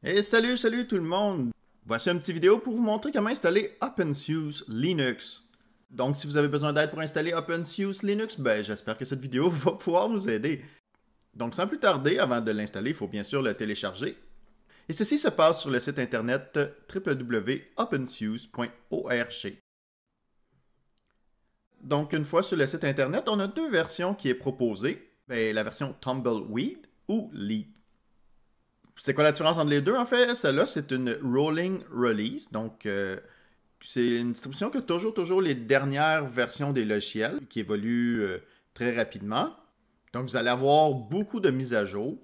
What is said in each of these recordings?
Et salut tout le monde! Voici une petite vidéo pour vous montrer comment installer OpenSUSE Linux. Donc si vous avez besoin d'aide pour installer OpenSUSE Linux, j'espère que cette vidéo va pouvoir vous aider. Donc sans plus tarder, avant de l'installer, il faut bien sûr le télécharger. Et ceci se passe sur le site internet www.opensuse.org. Donc une fois sur le site internet, on a deux versions qui est proposée. La version Tumbleweed ou Leap. C'est quoi la différence entre les deux? En fait, celle-là, c'est une rolling release. Donc, c'est une distribution qui a toujours les dernières versions des logiciels qui évoluent très rapidement. Donc, vous allez avoir beaucoup de mises à jour,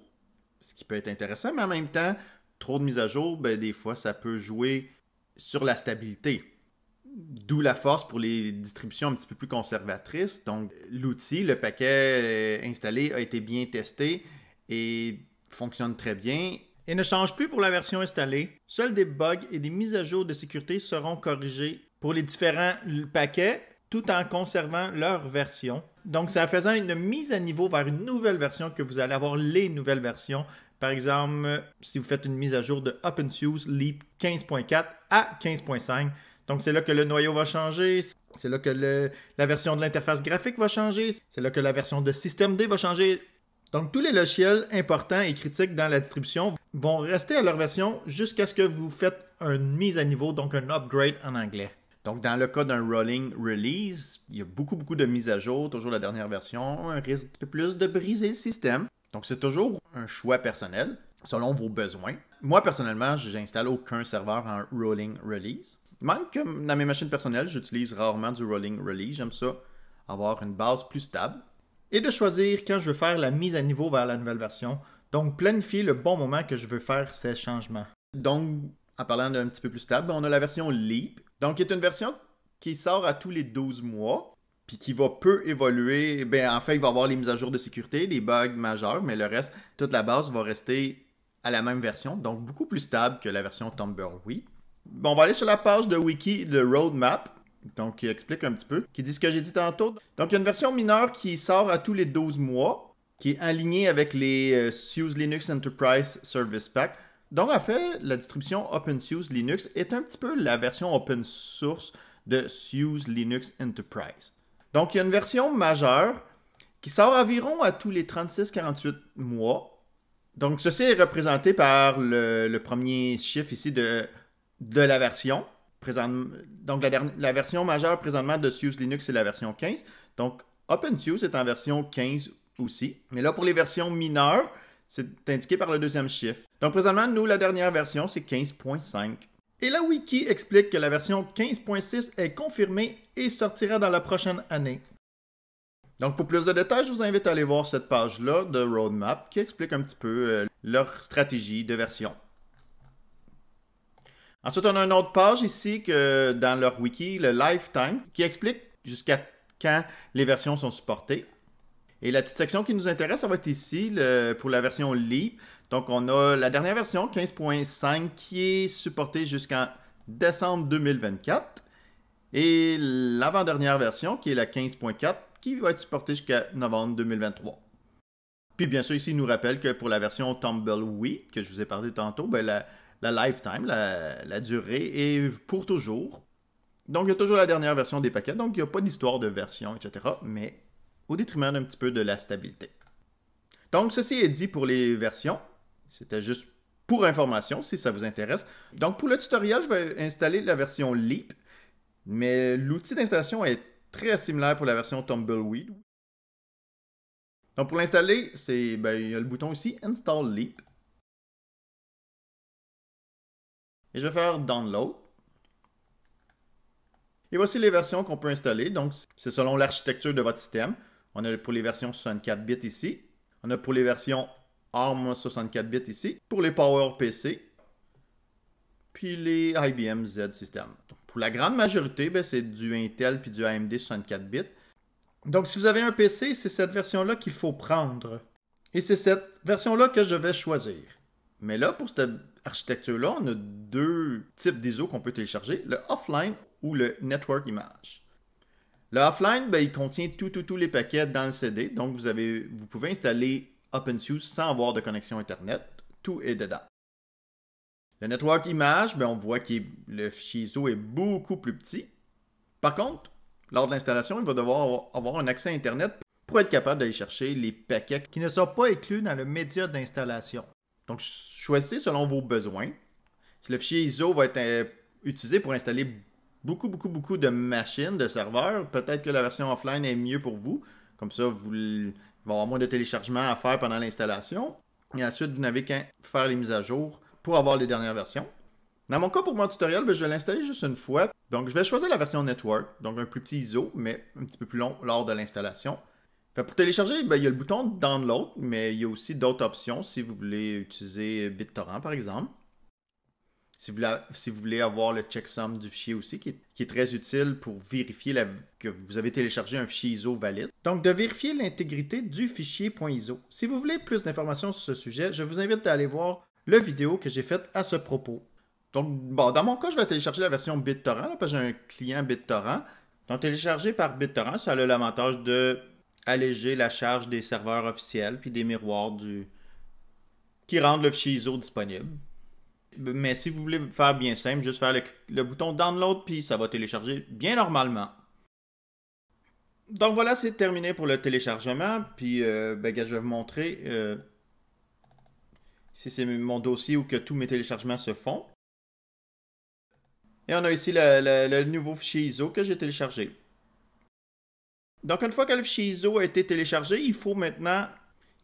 ce qui peut être intéressant, mais en même temps, trop de mises à jour, des fois, ça peut jouer sur la stabilité. D'où la force pour les distributions un petit peu plus conservatrices. Donc, l'outil, le paquet installé a été bien testé et fonctionne très bien et ne change plus pour la version installée. Seuls des bugs et des mises à jour de sécurité seront corrigés pour les différents paquets tout en conservant leur version. Donc, c'est en faisant une mise à niveau vers une nouvelle version que vous allez avoir les nouvelles versions. Par exemple, si vous faites une mise à jour de OpenSUSE Leap 15.4 à 15.5, donc c'est là que le noyau va changer, c'est là que la version de l'interface graphique va changer, c'est là que la version de systemd va changer. Donc tous les logiciels importants et critiques dans la distribution vont rester à leur version jusqu'à ce que vous faites une mise à niveau, donc un upgrade en anglais. Donc dans le cas d'un rolling release, il y a beaucoup de mises à jour, toujours la dernière version, un risque de plus de briser le système. Donc c'est toujours un choix personnel, selon vos besoins. Moi personnellement, je n'installe aucun serveur en rolling release. Même que dans mes machines personnelles, j'utilise rarement du rolling release. J'aime ça, avoir une base plus stable. Et de choisir quand je veux faire la mise à niveau vers la nouvelle version. Donc, planifier le bon moment que je veux faire ces changements. Donc, en parlant d'un petit peu plus stable, on a la version Leap. Donc, qui est une version qui sort à tous les 12 mois. Puis qui va peu évoluer. En fait, il va y avoir les mises à jour de sécurité, les bugs majeurs, mais le reste, toute la base va rester à la même version. Donc, beaucoup plus stable que la version Tumbleweed. Bon, on va aller sur la page de wiki de Roadmap, donc qui explique un petit peu, qui dit ce que j'ai dit tantôt. Donc, il y a une version mineure qui sort à tous les 12 mois, qui est alignée avec les SUSE Linux Enterprise Service Pack. Donc, en fait, la distribution OpenSUSE Linux est un petit peu la version open source de SUSE Linux Enterprise. Donc, il y a une version majeure qui sort environ à tous les 36-48 mois. Donc, ceci est représenté par le premier chiffre ici de la version. Donc, la version majeure présentement de SUSE Linux, c'est la version 15. Donc, OpenSUSE est en version 15 aussi. Mais là, pour les versions mineures, c'est indiqué par le deuxième chiffre. Donc, présentement, nous, la dernière version, c'est 15.5. Et la wiki explique que la version 15.6 est confirmée et sortira dans la prochaine année. Donc, pour plus de détails, je vous invite à aller voir cette page-là de Roadmap qui explique un petit peu leur stratégie de version. Ensuite, on a une autre page ici que dans leur wiki, le Lifetime, qui explique jusqu'à quand les versions sont supportées. Et la petite section qui nous intéresse, ça va être ici pour la version Leap. Donc, on a la dernière version, 15.5, qui est supportée jusqu'en décembre 2024. Et l'avant-dernière version, qui est la 15.4, qui va être supportée jusqu'à novembre 2023. Puis, bien sûr, ici, il nous rappelle que pour la version Tumbleweed, que je vous ai parlé tantôt, la lifetime, la durée est pour toujours. Donc, il y a toujours la dernière version des paquets. Donc, il n'y a pas d'histoire de version, etc. Mais au détriment d'un petit peu de la stabilité. Donc, ceci est dit pour les versions. C'était juste pour information, si ça vous intéresse. Donc, pour le tutoriel, je vais installer la version Leap. Mais l'outil d'installation est très similaire pour la version Tumbleweed. Donc, pour l'installer, il y a le bouton ici, Install Leap. Et je vais faire Download. Et voici les versions qu'on peut installer. Donc, c'est selon l'architecture de votre système. On a pour les versions 64 bits ici. On a pour les versions ARM 64 bits ici. Pour les PowerPC. Puis les IBM Z System. Donc, pour la grande majorité, c'est du Intel puis du AMD 64 bits. Donc, si vous avez un PC, c'est cette version-là qu'il faut prendre. Et c'est cette version-là que je vais choisir. Mais là, pour cette architecture-là, on a deux types d'ISO qu'on peut télécharger, le offline ou le network image. Le offline, il contient tous les paquets dans le CD, donc vous pouvez installer OpenSUSE sans avoir de connexion Internet, tout est dedans. Le network image, ben, on voit que le fichier ISO est beaucoup plus petit. Par contre, lors de l'installation, il va devoir avoir un accès Internet pour être capable d'aller chercher les paquets qui ne sont pas inclus dans le média d'installation. Donc, choisissez selon vos besoins. Si le fichier ISO va être utilisé pour installer beaucoup de machines, de serveurs, peut-être que la version offline est mieux pour vous. Comme ça, vous allez avoir moins de téléchargements à faire pendant l'installation. Et ensuite, vous n'avez qu'à faire les mises à jour pour avoir les dernières versions. Dans mon cas, pour mon tutoriel, je vais l'installer juste une fois. Donc, je vais choisir la version Network, donc un plus petit ISO, mais un petit peu plus long lors de l'installation. Pour télécharger, il y a le bouton Download, mais il y a aussi d'autres options si vous voulez utiliser BitTorrent, par exemple. Si vous voulez avoir le checksum du fichier aussi, qui est très utile pour vérifier que vous avez téléchargé un fichier ISO valide. Donc, de vérifier l'intégrité du fichier .iso. Si vous voulez plus d'informations sur ce sujet, je vous invite à aller voir la vidéo que j'ai faite à ce propos. Donc, bon, dans mon cas, je vais télécharger la version BitTorrent, parce que j'ai un client BitTorrent. Donc, télécharger par BitTorrent, ça a l'avantage de alléger la charge des serveurs officiels puis des miroirs qui rendent le fichier ISO disponible. Mais si vous voulez faire bien simple, juste faire le bouton Download puis ça va télécharger bien normalement. Donc voilà, c'est terminé pour le téléchargement. Puis je vais vous montrer. Ici, c'est mon dossier où que tous mes téléchargements se font. Et on a ici le nouveau fichier ISO que j'ai téléchargé. Donc, une fois que le fichier ISO a été téléchargé, il faut maintenant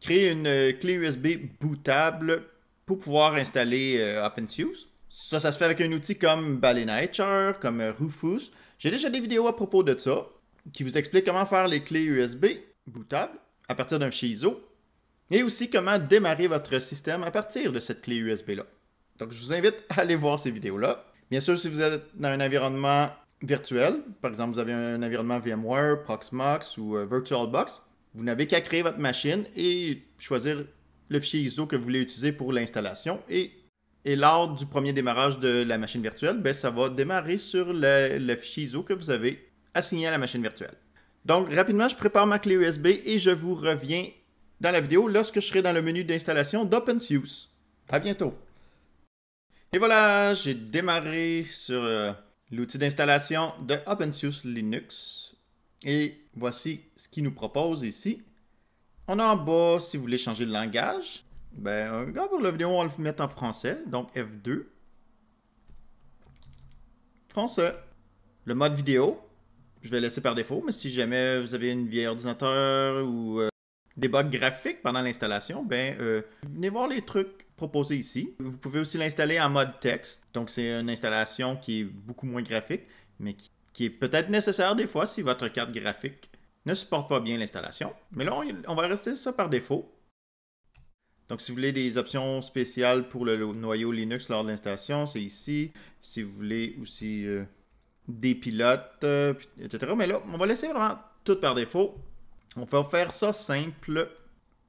créer une clé USB bootable pour pouvoir installer OpenSUSE. Ça se fait avec un outil comme Ballerinator, comme Rufus. J'ai déjà des vidéos à propos de ça qui vous expliquent comment faire les clés USB bootables à partir d'un fichier ISO et aussi comment démarrer votre système à partir de cette clé USB-là. Donc, je vous invite à aller voir ces vidéos-là. Bien sûr, si vous êtes dans un environnement virtuel, par exemple, vous avez un environnement VMware, Proxmox ou VirtualBox, vous n'avez qu'à créer votre machine et choisir le fichier ISO que vous voulez utiliser pour l'installation. Et lors du premier démarrage de la machine virtuelle, ça va démarrer sur le fichier ISO que vous avez assigné à la machine virtuelle. Donc, rapidement, je prépare ma clé USB et je vous reviens dans la vidéo lorsque je serai dans le menu d'installation d'OpenSUSE. À bientôt! Et voilà, j'ai démarré sur l'outil d'installation de OpenSUSE Linux. Et voici ce qu'il nous propose ici. On a en bas, si vous voulez changer de langage, pour la vidéo, on va le mettre en français, donc F2. Français. Le mode vidéo, je vais laisser par défaut, mais si jamais vous avez une vieille ordinateur ou des bugs graphiques pendant l'installation, venez voir les trucs proposés ici. Vous pouvez aussi l'installer en mode texte, donc c'est une installation qui est beaucoup moins graphique, mais qui est peut-être nécessaire des fois si votre carte graphique ne supporte pas bien l'installation. Mais là, on va rester ça par défaut. Donc, si vous voulez des options spéciales pour le noyau Linux lors de l'installation, c'est ici. Si vous voulez aussi des pilotes, etc. Mais là, on va laisser vraiment tout par défaut. On va faire ça simple.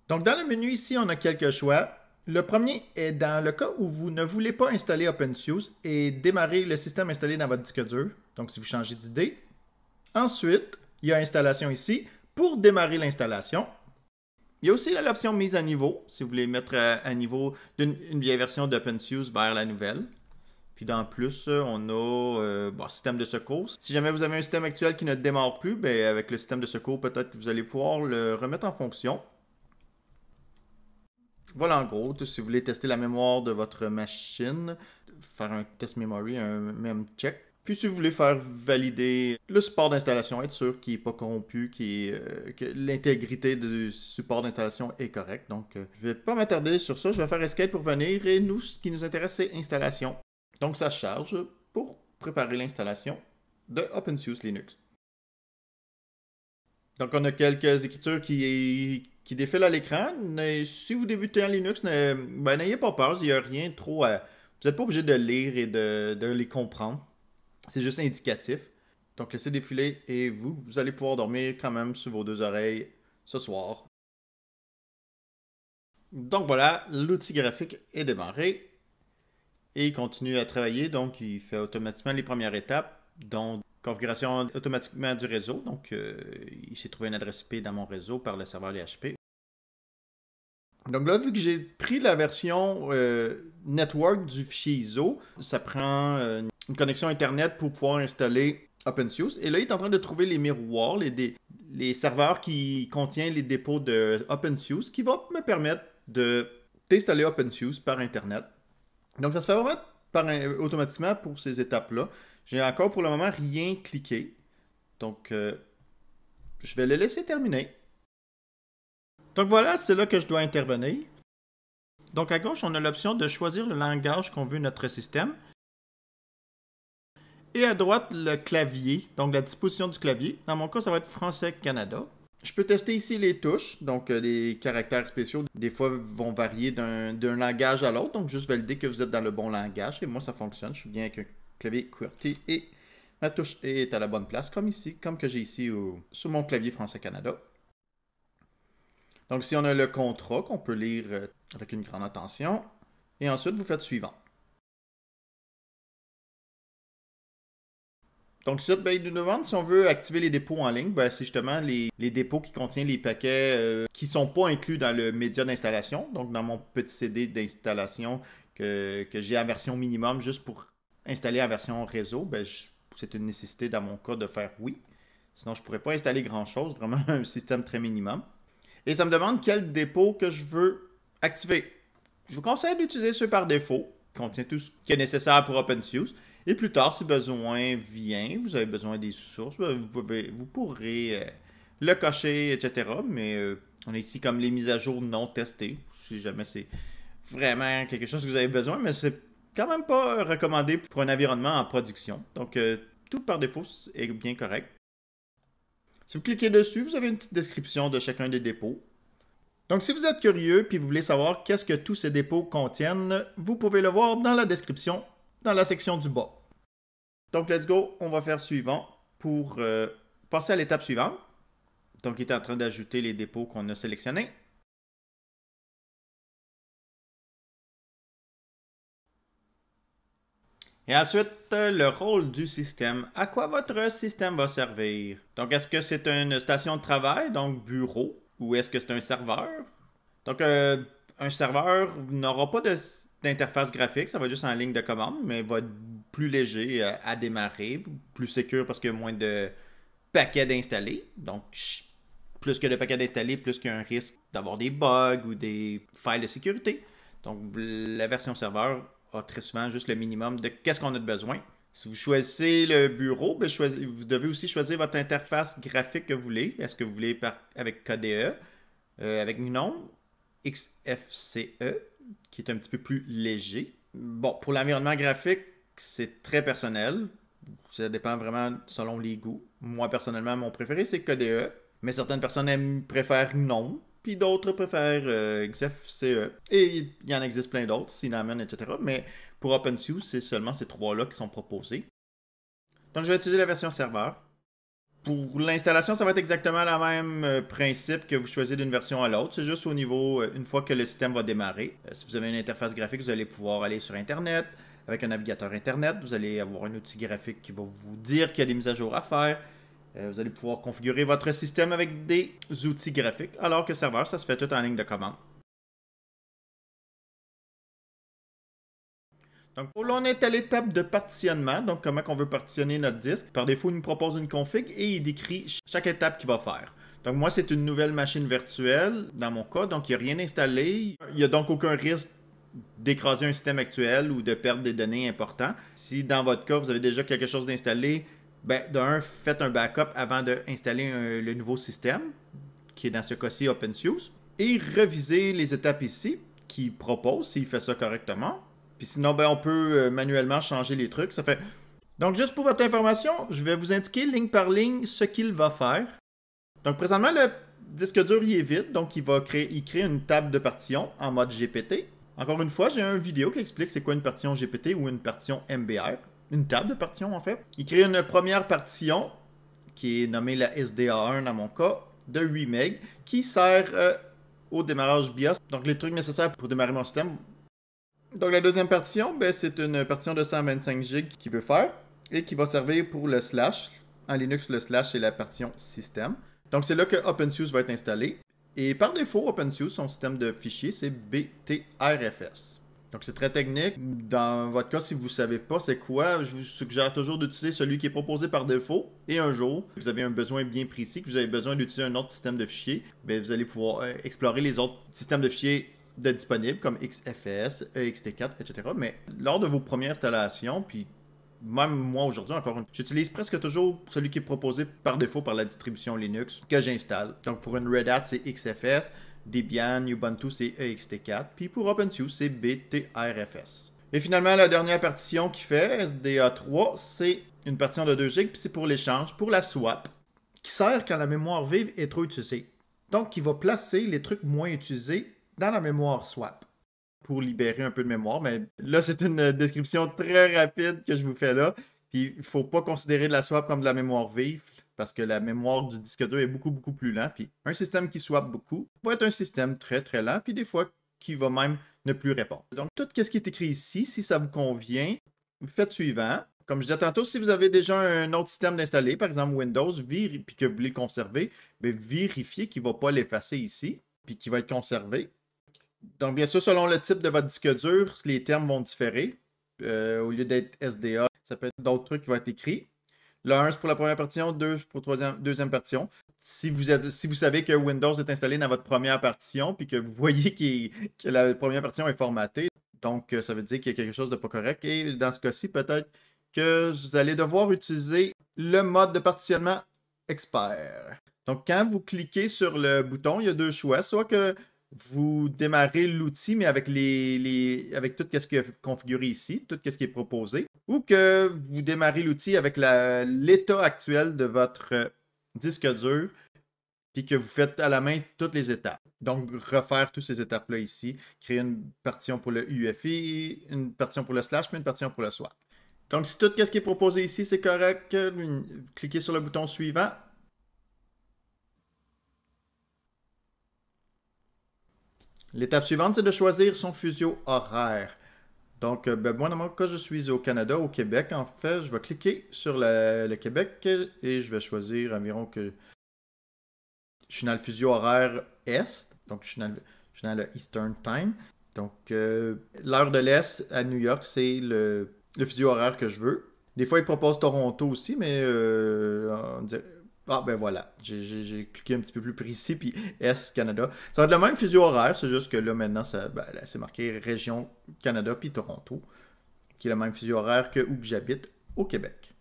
Donc, dans le menu ici, on a quelques choix. Le premier est dans le cas où vous ne voulez pas installer OpenSUSE et démarrer le système installé dans votre disque dur. Donc, si vous changez d'idée. Ensuite, il y a installation ici pour démarrer l'installation. Il y a aussi l'option mise à niveau, si vous voulez mettre à niveau une vieille version d'OpenSUSE vers la nouvelle. Puis dans plus, on a système de secours. Si jamais vous avez un système actuel qui ne démarre plus, avec le système de secours, peut-être que vous allez pouvoir le remettre en fonction. Voilà en gros, si vous voulez tester la mémoire de votre machine, faire un test memory, un mem check. Puis si vous voulez faire valider le support d'installation, être sûr qu'il n'est pas corrompu, que l'intégrité du support d'installation est correcte. Donc je ne vais pas m'attarder sur ça, je vais faire escape pour venir. Et nous, ce qui nous intéresse, c'est installation. Donc ça charge pour préparer l'installation de OpenSUSE Linux. Donc on a quelques écritures qui défilent à l'écran. Si vous débutez en Linux, n'ayez pas peur, il n'y a rien trop à... Vous n'êtes pas obligé de lire et de les comprendre. C'est juste indicatif. Donc laissez défiler et vous allez pouvoir dormir quand même sur vos deux oreilles ce soir. Donc voilà, l'outil graphique est démarré. Et il continue à travailler, donc il fait automatiquement les premières étapes, dont configuration automatiquement du réseau. Donc il s'est trouvé une adresse IP dans mon réseau par le serveur DHCP. Donc là, vu que j'ai pris la version network du fichier ISO, ça prend une connexion Internet pour pouvoir installer OpenSUSE. Et là, il est en train de trouver les miroirs, les serveurs qui contiennent les dépôts de OpenSUSE, qui vont me permettre d'installer OpenSUSE par Internet. Donc, ça se fait vraiment automatiquement pour ces étapes-là. J'ai encore pour le moment rien cliqué. Donc, je vais le laisser terminer. Donc voilà, c'est là que je dois intervenir. Donc à gauche, on a l'option de choisir le langage qu'on veut notre système. Et à droite, le clavier, donc la disposition du clavier. Dans mon cas, ça va être Français Canada. Je peux tester ici les touches, donc les caractères spéciaux, des fois, vont varier d'un langage à l'autre. Donc juste valider que vous êtes dans le bon langage. Et moi, ça fonctionne. Je suis bien avec un clavier QWERTY et ma touche est à la bonne place, comme ici, comme que j'ai ici sur mon clavier Français Canada. Donc, si on a le contrat qu'on peut lire avec une grande attention, et ensuite, vous faites suivant. Donc, ensuite, il nous demande si on veut activer les dépôts en ligne. C'est justement les dépôts qui contiennent les paquets qui ne sont pas inclus dans le média d'installation. Donc, dans mon petit CD d'installation que j'ai en version minimum juste pour installer en version réseau, c'est une nécessité dans mon cas de faire oui. Sinon, je ne pourrais pas installer grand-chose. Vraiment un système très minimum. Et ça me demande quel dépôt que je veux activer. Je vous conseille d'utiliser ceux par défaut, qui contient tout ce qui est nécessaire pour OpenSUSE. Et plus tard, si besoin vient, vous avez besoin des sources, vous pourrez le cocher, etc. Mais on est ici comme les mises à jour non testées, si jamais c'est vraiment quelque chose que vous avez besoin, mais c'est quand même pas recommandé pour un environnement en production. Donc, tout par défaut est bien correct. Si vous cliquez dessus, vous avez une petite description de chacun des dépôts. Donc, si vous êtes curieux et vous voulez savoir qu'est-ce que tous ces dépôts contiennent, vous pouvez le voir dans la description, dans la section du bas. Donc, let's go, on va faire suivant pour passer à l'étape suivante. Donc, il est en train d'ajouter les dépôts qu'on a sélectionnés. Et ensuite, le rôle du système. À quoi votre système va servir? Donc, est-ce que c'est une station de travail, donc bureau, ou est-ce que c'est un serveur? Donc, un serveur n'aura pas d'interface graphique, ça va juste en ligne de commande, mais va être plus léger à démarrer, plus sécure parce qu'il y a moins de paquets d'installer. Donc, plus que de paquets d'installer, plus qu'il y a un risque d'avoir des bugs ou des failles de sécurité. Donc, la version serveur a très souvent juste le minimum de qu'est-ce qu'on a de besoin. Si vous choisissez le bureau, vous devez aussi choisir votre interface graphique que vous voulez. Est-ce que vous voulez avec KDE, avec GNOME, XFCE, qui est un petit peu plus léger. Bon, pour l'environnement graphique, c'est très personnel. Ça dépend vraiment selon les goûts. Moi, personnellement, mon préféré, c'est KDE. Mais certaines personnes préfèrent GNOME. Puis d'autres préfèrent XFCE. Et il y en existe plein d'autres, Cinnamon, etc. Mais pour OpenSUSE, c'est seulement ces trois-là qui sont proposés. Donc, je vais utiliser la version serveur. Pour l'installation, ça va être exactement le même principe que vous choisissez d'une version à l'autre. C'est juste au niveau, une fois que le système va démarrer. Si vous avez une interface graphique, vous allez pouvoir aller sur Internet. Avec un navigateur Internet, vous allez avoir un outil graphique qui va vous dire qu'il y a des mises à jour à faire. Vous allez pouvoir configurer votre système avec des outils graphiques, alors que serveur, ça se fait tout en ligne de commande. Donc là, on est à l'étape de partitionnement, donc comment on veut partitionner notre disque. Par défaut, il nous propose une config et il décrit chaque étape qu'il va faire. Donc moi, c'est une nouvelle machine virtuelle, dans mon cas, donc il n'y a rien installé. Il n'y a donc aucun risque d'écraser un système actuel ou de perdre des données importantes. Si dans votre cas, vous avez déjà quelque chose d'installé, d'un, faites un backup avant d'installer le nouveau système, qui est dans ce cas-ci OpenSUSE, et revisez les étapes ici qu'il propose, s'il fait ça correctement. Puis sinon, on peut manuellement changer les trucs. Ça fait. Donc, juste pour votre information, je vais vous indiquer ligne par ligne ce qu'il va faire. Donc, présentement, le disque dur, il est vide. Donc, il crée une table de partition en mode GPT. Encore une fois, j'ai une vidéo qui explique c'est quoi une partition GPT ou une partition MBR. Une table de partition, en fait. Il crée une première partition, qui est nommée la SDA1 dans mon cas, de 8 MB, qui sert au démarrage BIOS. Donc, les trucs nécessaires pour démarrer mon système. Donc, la deuxième partition, c'est une partition de 125 GB qu'il veut faire et qui va servir pour le slash. En Linux, le slash, c'est la partition système. Donc, c'est là que OpenSUSE va être installé. Et par défaut, OpenSUSE, son système de fichiers, c'est BTRFS. Donc c'est très technique. Dans votre cas, si vous ne savez pas c'est quoi, je vous suggère toujours d'utiliser celui qui est proposé par défaut. Et un jour, vous avez un besoin bien précis, que vous avez besoin d'utiliser un autre système de fichiers, bien, vous allez pouvoir explorer les autres systèmes de fichiers disponibles, comme XFS, ext4, etc. Mais lors de vos premières installations, puis même moi aujourd'hui, encore une fois, j'utilise presque toujours celui qui est proposé par défaut par la distribution Linux que j'installe. Donc pour une Red Hat, c'est XFS, Debian, Ubuntu, c'est ext4, puis pour OpenSUSE, c'est BTRFS. Et finalement, la dernière partition qui fait, SDA3, c'est une partition de 2 GB, puis c'est pour l'échange, pour la swap, qui sert quand la mémoire vive est trop utilisée. Donc, qui va placer les trucs moins utilisés dans la mémoire swap pour libérer un peu de mémoire. Mais là, c'est une description très rapide que je vous fais là. Puis, il ne faut pas considérer de la swap comme de la mémoire vive, parce que la mémoire du disque dur est beaucoup, beaucoup plus lent. Puis, un système qui swap beaucoup va être un système très, très lent, puis des fois, qui va même ne plus répondre. Donc, tout ce qui est écrit ici, si ça vous convient, faites suivant. Comme je disais tantôt, si vous avez déjà un autre système d'installer, par exemple Windows, puis que vous voulez le conserver, bien, vérifiez qu'il ne va pas l'effacer ici, puis qu'il va être conservé. Donc, bien sûr, selon le type de votre disque dur, les termes vont différer. Au lieu d'être SDA, ça peut être d'autres trucs qui vont être écrits. Le 1, c'est pour la première partition, 2, c'est pour la deuxième partition. Si vous savez que Windows est installé dans votre première partition, puis que vous voyez que la première partition est formatée, donc ça veut dire qu'il y a quelque chose de pas correct. Et dans ce cas-ci, peut-être que vous allez devoir utiliser le mode de partitionnement expert. Donc, quand vous cliquez sur le bouton, il y a deux choix. Soit que vous démarrez l'outil, mais avec avec tout ce qui est configuré ici, tout ce qui est proposé, ou que vous démarrez l'outil avec l'état actuel de votre disque dur, puis que vous faites à la main toutes les étapes. Donc, refaire toutes ces étapes-là ici, créer une partition pour le UEFI, une partition pour le slash, puis une partition pour le swap. Donc, si tout ce qui est proposé ici, c'est correct, cliquez sur le bouton suivant. L'étape suivante, c'est de choisir son fuseau horaire. Donc, moi, dans mon cas, je suis au Canada, au Québec. En fait, je vais cliquer sur le Québec et je vais choisir environ que je suis dans le fuseau horaire Est. Donc, je suis dans le Eastern Time. Donc, l'heure de l'Est à New York, c'est le fuseau horaire que je veux. Des fois, ils proposent Toronto aussi, mais on dirait... Ah, ben voilà. J'ai cliqué un petit peu plus précis, puis Est, Canada. Ça va être le même fuseau horaire, c'est juste que là, maintenant, c'est marqué Région Canada, puis Toronto, qui est le même fuseau horaire que où j'habite, au Québec.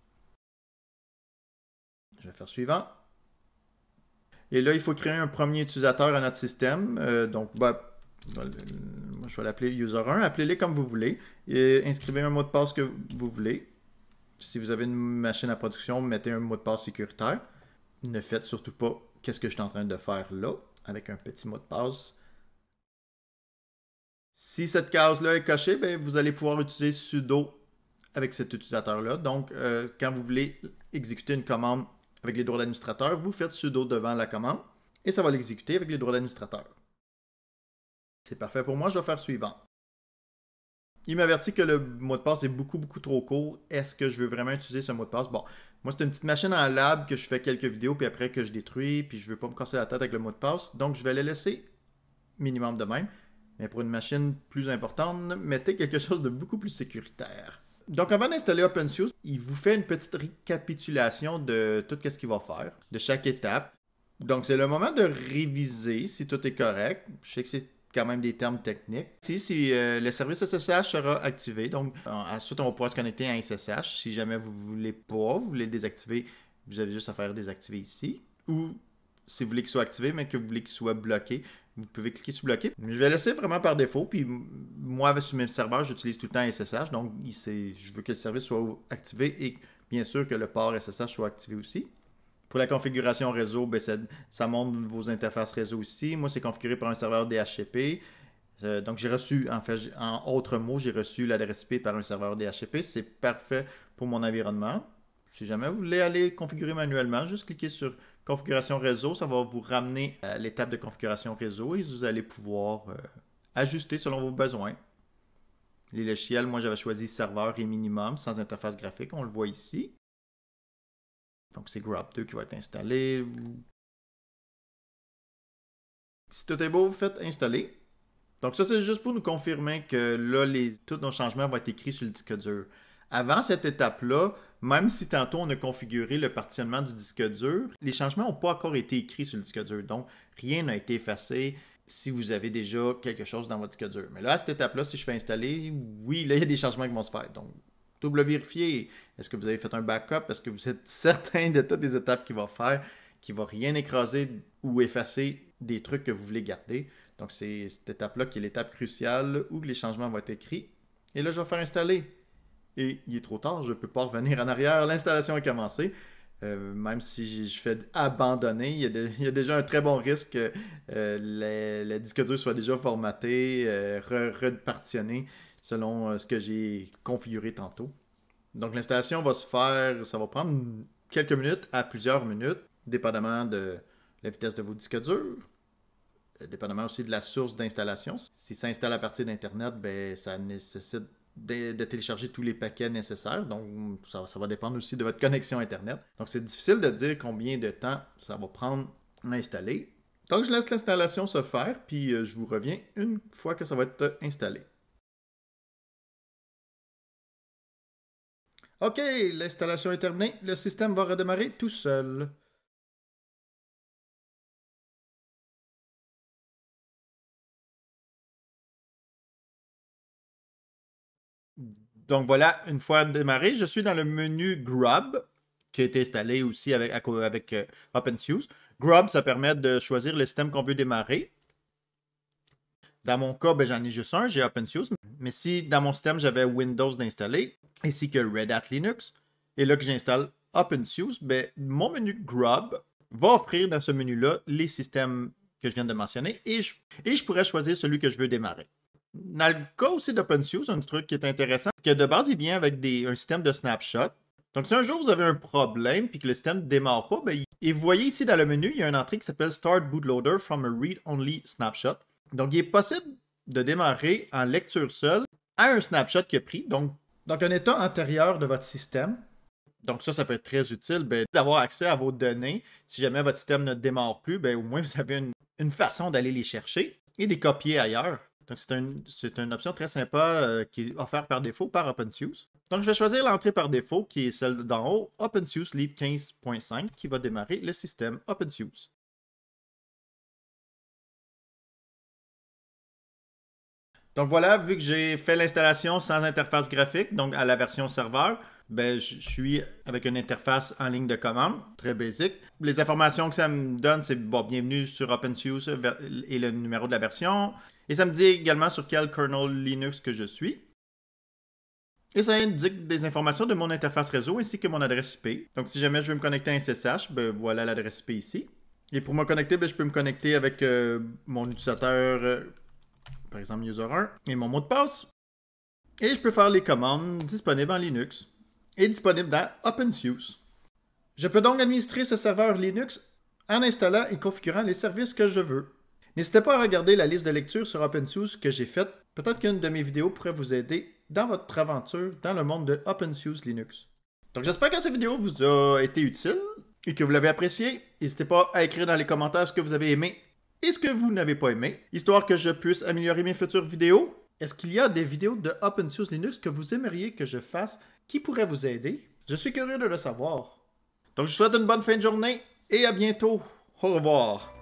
Je vais faire suivant. Et là, il faut créer un premier utilisateur à notre système. Donc, moi, je vais l'appeler User1. Appelez-les comme vous voulez. Et inscrivez un mot de passe que vous voulez. Si vous avez une machine à production, mettez un mot de passe sécuritaire. Ne faites surtout pas qu'est-ce que je suis en train de faire là, avec un petit mot de passe. Si cette case-là est cochée, bien, vous allez pouvoir utiliser sudo avec cet utilisateur-là. Donc, quand vous voulez exécuter une commande avec les droits d'administrateur, vous faites sudo devant la commande et ça va l'exécuter avec les droits d'administrateur. C'est parfait pour moi, je vais faire suivant. Il m'avertit que le mot de passe est beaucoup, beaucoup trop court. Est-ce que je veux vraiment utiliser ce mot de passe? Bon, moi, c'est une petite machine en lab que je fais quelques vidéos, puis après que je détruis, puis je ne veux pas me casser la tête avec le mot de passe. Donc, je vais le laisser minimum de même. Mais pour une machine plus importante, mettez quelque chose de beaucoup plus sécuritaire. Donc, avant d'installer OpenSUSE, il vous fait une petite récapitulation de tout ce qu'il va faire, de chaque étape. Donc, c'est le moment de réviser si tout est correct. Je sais que c'est quand même des termes techniques. Si le service SSH sera activé, donc ensuite on va pouvoir se connecter à un SSH. Si jamais vous ne voulez pas, vous voulez le désactiver, vous avez juste à faire désactiver ici. Ou si vous voulez qu'il soit activé, mais que vous voulez qu'il soit bloqué, vous pouvez cliquer sur bloquer. Je vais laisser vraiment par défaut. Puis moi, sur mes serveurs, j'utilise tout le temps SSH. Donc, je veux que le service soit activé et bien sûr que le port SSH soit activé aussi. Pour la configuration réseau, ben ça montre vos interfaces réseau ici. Moi, c'est configuré par un serveur DHCP. Donc, j'ai reçu, en autres mots, j'ai reçu l'adresse IP par un serveur DHCP. C'est parfait pour mon environnement. Si jamais vous voulez aller configurer manuellement, juste cliquez sur configuration réseau. Ça va vous ramener à l'étape de configuration réseau et vous allez pouvoir ajuster selon vos besoins. Les logiciels, moi, j'avais choisi serveur et minimum sans interface graphique. On le voit ici. Donc, c'est Grub 2 qui va être installé. Si tout est beau, vous faites installer. Donc ça, c'est juste pour nous confirmer que là, tous nos changements vont être écrits sur le disque dur. Avant cette étape-là, même si tantôt on a configuré le partitionnement du disque dur, les changements n'ont pas encore été écrits sur le disque dur. Donc, rien n'a été effacé si vous avez déjà quelque chose dans votre disque dur. Mais là, à cette étape-là, si je fais installer, oui, là, il y a des changements qui vont se faire. Donc, double vérifier. Est-ce que vous avez fait un backup? Est-ce que vous êtes certain de toutes les étapes qu'il va faire, qu'il ne va rien écraser ou effacer des trucs que vous voulez garder? Donc, c'est cette étape-là qui est l'étape cruciale où les changements vont être écrits. Et là, je vais faire installer. Et il est trop tard, je ne peux pas revenir en arrière. L'installation a commencé. Même si je fais abandonner, il y a déjà un très bon risque que le disque dur soit déjà formaté, repartitionné selon ce que j'ai configuré tantôt. Donc, l'installation va se faire, ça va prendre quelques minutes à plusieurs minutes, dépendamment de la vitesse de vos disques durs. Dépendamment aussi de la source d'installation. Si ça installe à partir d'Internet, ben, ça nécessite de télécharger tous les paquets nécessaires. Donc, ça va dépendre aussi de votre connexion Internet. Donc, c'est difficile de dire combien de temps ça va prendre à installer. Donc, je laisse l'installation se faire, puis je vous reviens une fois que ça va être installé. OK, l'installation est terminée. Le système va redémarrer tout seul. Donc voilà, une fois démarré, je suis dans le menu Grub, qui a été installé aussi avec OpenSUSE. Grub, ça permet de choisir le système qu'on veut démarrer. Dans mon cas, ben, j'en ai juste un, j'ai OpenSUSE. Mais si dans mon système, j'avais Windows d'installer, ainsi que Red Hat Linux, et là que j'installe OpenSUSE, ben, mon menu Grub va offrir dans ce menu-là les systèmes que je viens de mentionner, et je pourrais choisir celui que je veux démarrer. Dans le cas aussi d'OpenSUSE, un truc qui est intéressant, c'est que de base, il vient avec un système de snapshot. Donc, si un jour vous avez un problème et que le système ne démarre pas, ben, et vous voyez ici dans le menu, il y a une entrée qui s'appelle Start Bootloader from a Read-Only Snapshot. Donc, il est possible de démarrer en lecture seule à un snapshot qui a pris. Donc, un état antérieur de votre système. Donc ça peut être très utile d'avoir accès à vos données. Si jamais votre système ne démarre plus, ben, au moins vous avez une façon d'aller les chercher et les copier ailleurs. Donc c'est une option très sympa qui est offerte par défaut par OpenSUSE. Donc je vais choisir l'entrée par défaut qui est celle d'en haut, OpenSUSE Leap 15.5 qui va démarrer le système OpenSUSE. Donc voilà, vu que j'ai fait l'installation sans interface graphique, donc à la version serveur, ben, je suis avec une interface en ligne de commande, très basique. Les informations que ça me donne, c'est bon, bienvenue sur OpenSUSE et le numéro de la version. Et ça me dit également sur quel kernel Linux que je suis. Et ça indique des informations de mon interface réseau ainsi que mon adresse IP. Donc si jamais je veux me connecter à un SSH, ben, voilà l'adresse IP ici. Et pour me connecter, ben, je peux me connecter avec mon utilisateur, par exemple user1, et mon mot de passe. Et je peux faire les commandes disponibles en Linux et disponibles dans OpenSUSE. Je peux donc administrer ce serveur Linux en installant et configurant les services que je veux. N'hésitez pas à regarder la liste de lecture sur OpenSUSE que j'ai faite. Peut-être qu'une de mes vidéos pourrait vous aider dans votre aventure dans le monde de OpenSUSE Linux. Donc j'espère que cette vidéo vous a été utile et que vous l'avez appréciée. N'hésitez pas à écrire dans les commentaires ce que vous avez aimé et ce que vous n'avez pas aimé, histoire que je puisse améliorer mes futures vidéos. Est-ce qu'il y a des vidéos de OpenSUSE Linux que vous aimeriez que je fasse qui pourraient vous aider? Je suis curieux de le savoir. Donc je vous souhaite une bonne fin de journée et à bientôt. Au revoir.